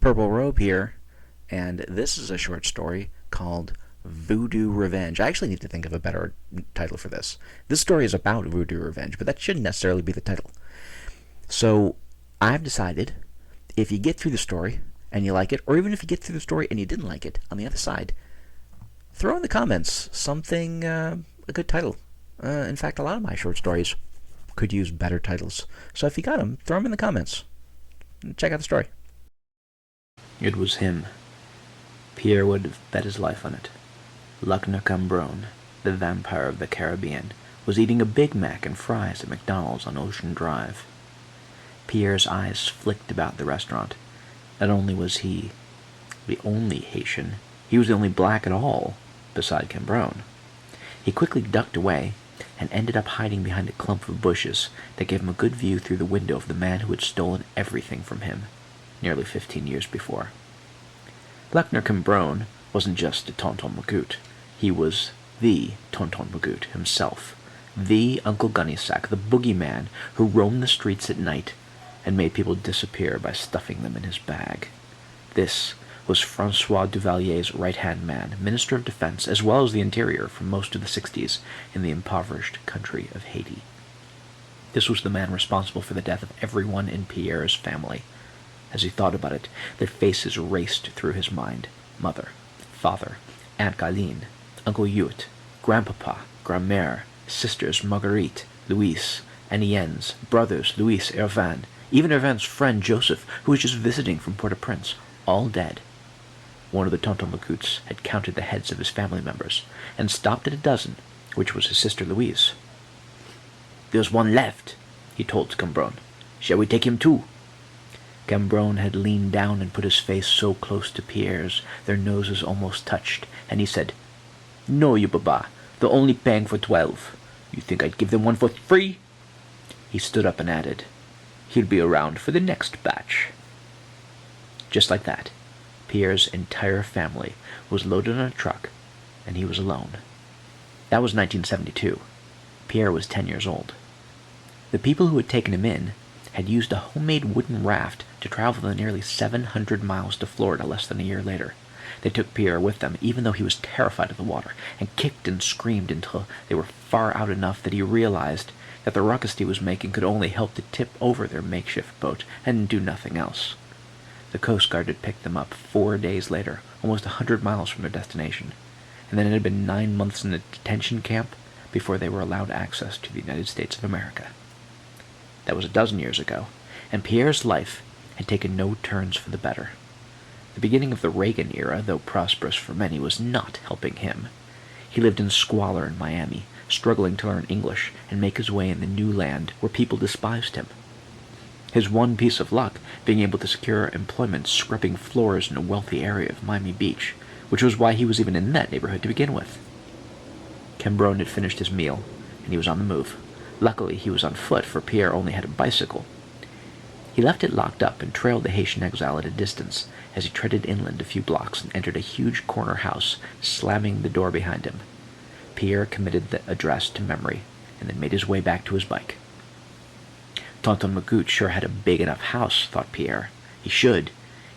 Purple Robe here, and this is a short story called Voodoo Revenge. I actually need to think of a better title for this. This story is about Voodoo Revenge, but that shouldn't necessarily be the title. So, I've decided, if you get through the story and you like it, or even if you get through the story and you didn't like it, on the other side, throw in the comments something, a good title. In fact, a lot of my short stories could use better titles. So if you got them, throw them in the comments. Check out the story. It was him. Pierre would have bet his life on it. Luckner Gambron, the vampire of the Caribbean, was eating a Big Mac and fries at McDonald's on Ocean Drive. Pierre's eyes flicked about the restaurant. Not only was he the only Haitian, he was the only black at all, beside Gambron. He quickly ducked away and ended up hiding behind a clump of bushes that gave him a good view through the window of the man who had stolen everything from him nearly 15 years before. Luckner Gambron wasn't just a Tonton Magout. He was the Tonton Magout himself, the Uncle Gunnysack, the boogeyman who roamed the streets at night and made people disappear by stuffing them in his bag. This was Francois Duvalier's right-hand man, Minister of Defense, as well as the Interior for most of the 60s in the impoverished country of Haiti. This was the man responsible for the death of everyone in Pierre's family. As he thought about it, their faces raced through his mind. Mother, father, Aunt Galine, Uncle Huot, Grandpapa, Grandmère, sisters Marguerite, Louise, Aniennes, brothers Louis, Irvin, even Irvin's friend Joseph, who was just visiting from Port-au-Prince, all dead. One of the Tonton Magouts had counted the heads of his family members, and stopped at a dozen, which was his sister Louise. "There's one left," he told Gambron. "Shall we take him too?" Gambron had leaned down and put his face so close to Pierre's, their noses almost touched, and he said, "No, you baba, they're only paying for 12. You think I'd give them one for free?" He stood up and added, "He'll be around for the next batch." Just like that, Pierre's entire family was loaded on a truck, and he was alone. That was 1972. Pierre was 10 years old. The people who had taken him in had used a homemade wooden raft to travel the nearly 700 miles to Florida less than a year later. They took Pierre with them, even though he was terrified of the water, and kicked and screamed until they were far out enough that he realized that the ruckus he was making could only help to tip over their makeshift boat and do nothing else. The Coast Guard had picked them up 4 days later, almost 100 miles from their destination, and then it had been 9 months in a detention camp before they were allowed access to the United States of America. That was a dozen years ago, and Pierre's life had taken no turns for the better. The beginning of the Reagan era, though prosperous for many, was not helping him. He lived in squalor in Miami, struggling to learn English and make his way in the new land where people despised him. His one piece of luck being able to secure employment scrubbing floors in a wealthy area of Miami Beach, which was why he was even in that neighborhood to begin with. Gambron had finished his meal, and he was on the move. Luckily, he was on foot, for Pierre only had a bicycle. He left it locked up and trailed the Haitian exile at a distance as he treaded inland a few blocks and entered a huge corner house, slamming the door behind him. Pierre committed the address to memory and then made his way back to his bike. Tonton Magout sure had a big enough house, thought Pierre. He should.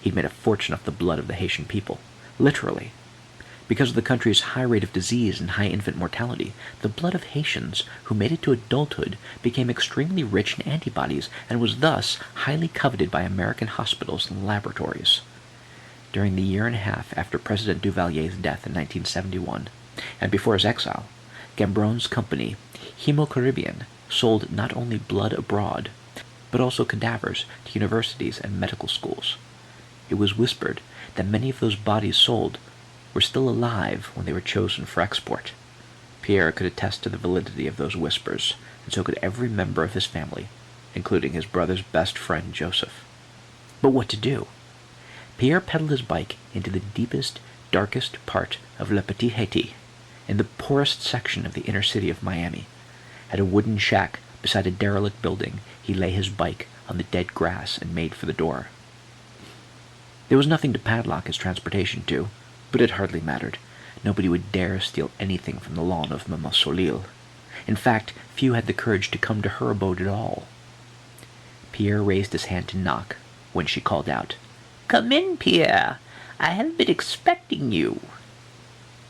He'd made a fortune off the blood of the Haitian people. Literally. Because of the country's high rate of disease and high infant mortality, the blood of Haitians who made it to adulthood became extremely rich in antibodies and was thus highly coveted by American hospitals and laboratories. During the year and a half after President Duvalier's death in 1971, and before his exile, Gambron's company, Hemo-Caribbean, sold not only blood abroad, but also cadavers to universities and medical schools. It was whispered that many of those bodies sold were still alive when they were chosen for export. Pierre could attest to the validity of those whispers, and so could every member of his family, including his brother's best friend Joseph. But what to do? Pierre pedaled his bike into the deepest, darkest part of Le Petit Haiti, in the poorest section of the inner city of Miami. At a wooden shack beside a derelict building, he lay his bike on the dead grass and made for the door. There was nothing to padlock his transportation to, but it hardly mattered. Nobody would dare steal anything from the lawn of Maman Solil. In fact, few had the courage to come to her abode at all. Pierre raised his hand to knock when she called out, "Come in, Pierre. I have been expecting you."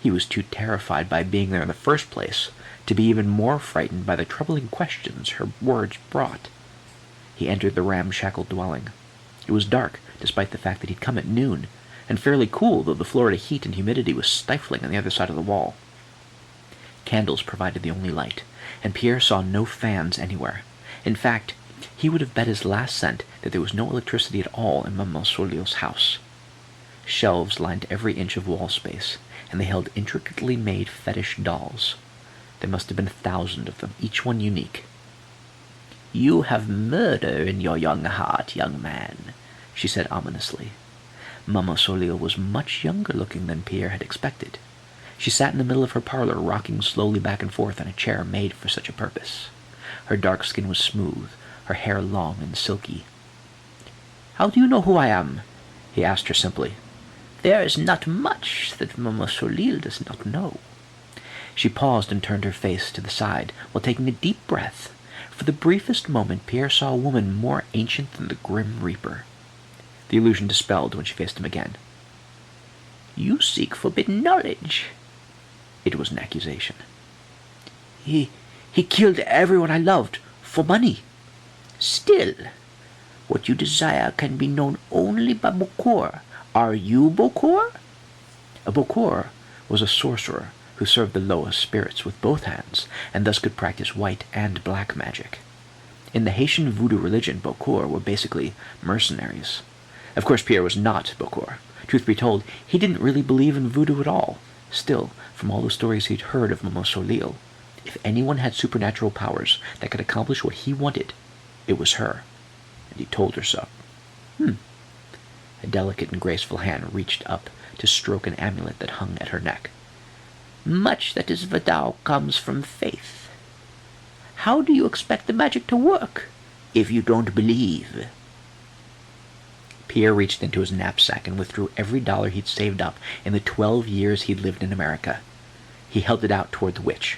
He was too terrified by being there in the first place to be even more frightened by the troubling questions her words brought. He entered the ramshackle dwelling. It was dark, despite the fact that he'd come at noon, and fairly cool, though the Florida heat and humidity was stifling on the other side of the wall. Candles provided the only light, and Pierre saw no fans anywhere. In fact, he would have bet his last cent that there was no electricity at all in Maman Soleil's house. Shelves lined every inch of wall space, and they held intricately made fetish dolls. There must have been 1,000 of them, each one unique. "You have murder in your young heart, young man," she said ominously. Maman Soleil was much younger looking than Pierre had expected. She sat in the middle of her parlor, rocking slowly back and forth on a chair made for such a purpose. Her dark skin was smooth, her hair long and silky. "How do you know who I am?" he asked her simply. "There is not much that Maman Soleil does not know." She paused and turned her face to the side while taking a deep breath. For the briefest moment, Pierre saw a woman more ancient than the Grim Reaper. The illusion dispelled when she faced him again. "You seek forbidden knowledge." It was an accusation. He killed everyone I loved, for money." "Still, what you desire can be known only by Beaucourt. Are you Beaucourt?" A Beaucourt was a sorcerer who served the lowest spirits with both hands, and thus could practice white and black magic. In the Haitian Voodoo religion, Beaucourt were basically mercenaries. Of course, Pierre was not Beaucourt. Truth be told, he didn't really believe in voodoo at all. Still, from all the stories he'd heard of Maman Soleil, if anyone had supernatural powers that could accomplish what he wanted, it was her. And he told her so. A delicate and graceful hand reached up to stroke an amulet that hung at her neck. "Much that is Voodoo comes from faith. How do you expect the magic to work if you don't believe?" Pierre reached into his knapsack and withdrew every dollar he'd saved up in the 12 years he'd lived in America. He held it out toward the witch.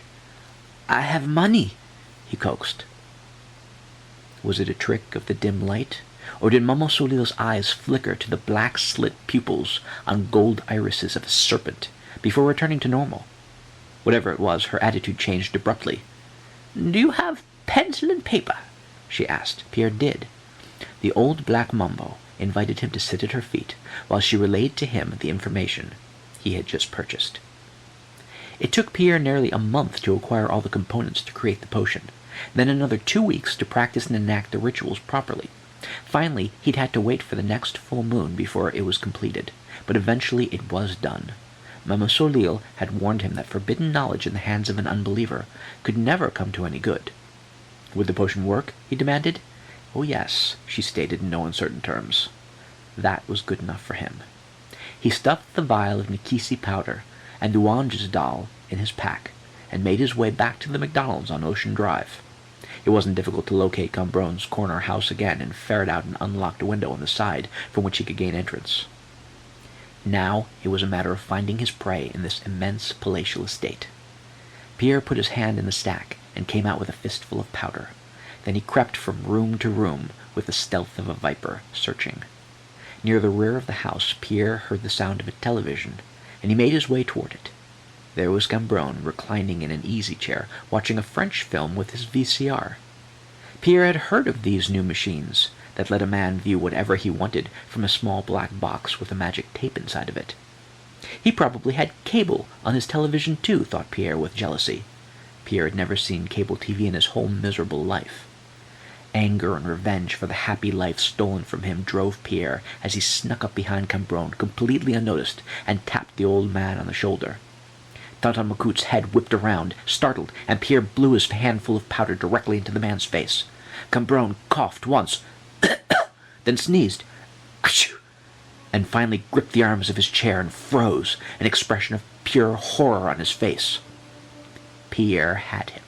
"I have money," he coaxed. Was it a trick of the dim light, or did Maman Soleil's eyes flicker to the black slit pupils on gold irises of a serpent before returning to normal? Whatever it was, her attitude changed abruptly. "Do you have pencil and paper?" she asked. Pierre did. The old black mambo invited him to sit at her feet while she relayed to him the information he had just purchased. It took Pierre nearly a month to acquire all the components to create the potion, then another 2 weeks to practice and enact the rituals properly. Finally, he'd had to wait for the next full moon before it was completed, but eventually it was done. Maman Soleil had warned him that forbidden knowledge in the hands of an unbeliever could never come to any good. Would the potion work? He demanded. Oh yes, she stated in no uncertain terms. That was good enough for him. He stuffed the vial of Nikisi powder and Douange's doll in his pack and made his way back to the McDonald's on Ocean Drive. It wasn't difficult to locate Gambron's corner house again and ferret out an unlocked window on the side from which he could gain entrance. Now it was a matter of finding his prey in this immense palatial estate. Pierre put his hand in the stack and came out with a fistful of powder. Then he crept from room to room with the stealth of a viper, searching. Near the rear of the house, Pierre heard the sound of a television, and he made his way toward it. There was Gambron reclining in an easy chair, watching a French film with his VCR. Pierre had heard of these new machines that let a man view whatever he wanted from a small black box with a magic tape inside of it. He probably had cable on his television too, thought Pierre with jealousy. Pierre had never seen cable TV in his whole miserable life. Anger and revenge for the happy life stolen from him drove Pierre as he snuck up behind Gambron completely unnoticed and tapped the old man on the shoulder. Tonton Macout's head whipped around, startled, and Pierre blew his handful of powder directly into the man's face. Gambron coughed once, then sneezed, Achoo! And finally gripped the arms of his chair and froze, an expression of pure horror on his face. Pierre had him.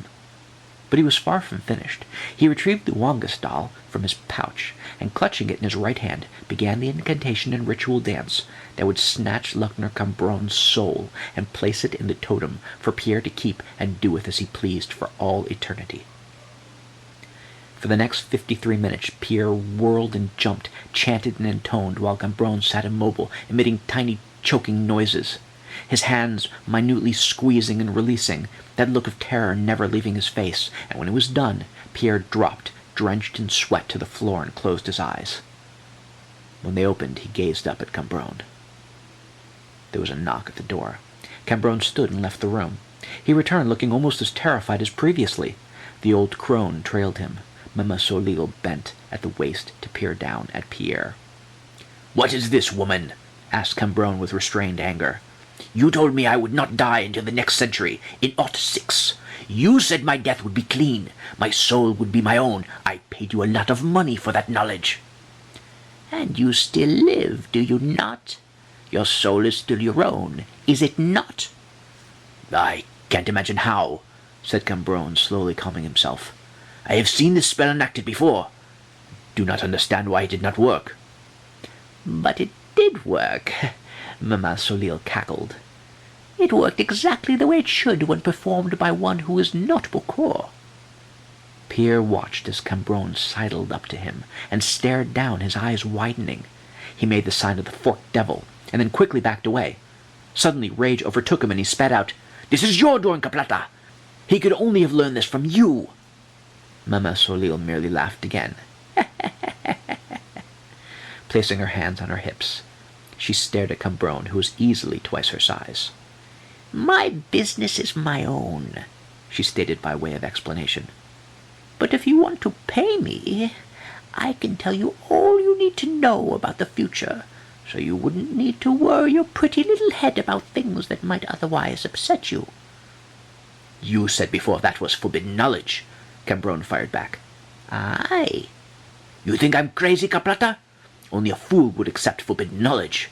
But he was far from finished. He retrieved the Wangus doll from his pouch, and clutching it in his right hand, began the incantation and ritual dance that would snatch Luckner Gambron's soul and place it in the totem for Pierre to keep and do with as he pleased for all eternity. For the next 53 minutes, Pierre whirled and jumped, chanted and intoned, while Gambron sat immobile, emitting tiny choking noises, his hands minutely squeezing and releasing, that look of terror never leaving his face, and when it was done, Pierre dropped, drenched in sweat, to the floor and closed his eyes. When they opened, he gazed up at Gambron. There was a knock at the door. Gambron stood and left the room. He returned looking almost as terrified as previously. The old crone trailed him. Mama Solil bent at the waist to peer down at Pierre. "What is this, woman?" asked Gambron with restrained anger. "You told me I would not die until the next century, in '06. You said my death would be clean. My soul would be my own. I paid you a lot of money for that knowledge." "And you still live, do you not? Your soul is still your own, is it not?" "I can't imagine how," said Gambron, slowly calming himself. "I have seen this spell enacted before. Do not understand why it did not work." "But it did work," Mama Solil cackled. "It worked exactly the way it should when performed by one who is not Bokor." Pierre watched as Gambron sidled up to him and stared down, his eyes widening. He made the sign of the forked devil, and then quickly backed away. Suddenly rage overtook him, and he spat out, "This is your doing, Caplata! He could only have learned this from you!" Mama Solil merely laughed again. Placing her hands on her hips, she stared at Gambron, who was easily twice her size. "My business is my own," she stated by way of explanation. "But if you want to pay me, I can tell you all you need to know about the future, so you wouldn't need to worry your pretty little head about things that might otherwise upset you." "You said before that was forbidden knowledge," Gambron fired back. "Aye." "You think I'm crazy, Caplata? Only a fool would accept forbidden knowledge."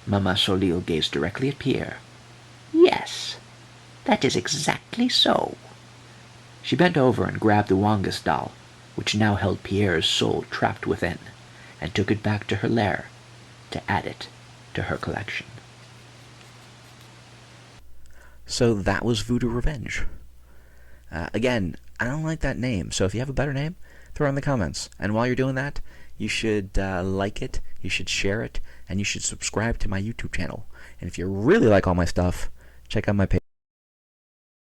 Mama Solil gazed directly at Pierre. "Yes, that is exactly so." She bent over and grabbed the Wangus doll, which now held Pierre's soul trapped within, and took it back to her lair to add it to her collection. So that was Voodoo Revenge. Again, I don't like that name, so if you have a better name, throw it in the comments. And while you're doing that, you should like it, you should share it, and you should subscribe to my YouTube channel. And if you really like all my stuff, check out my page.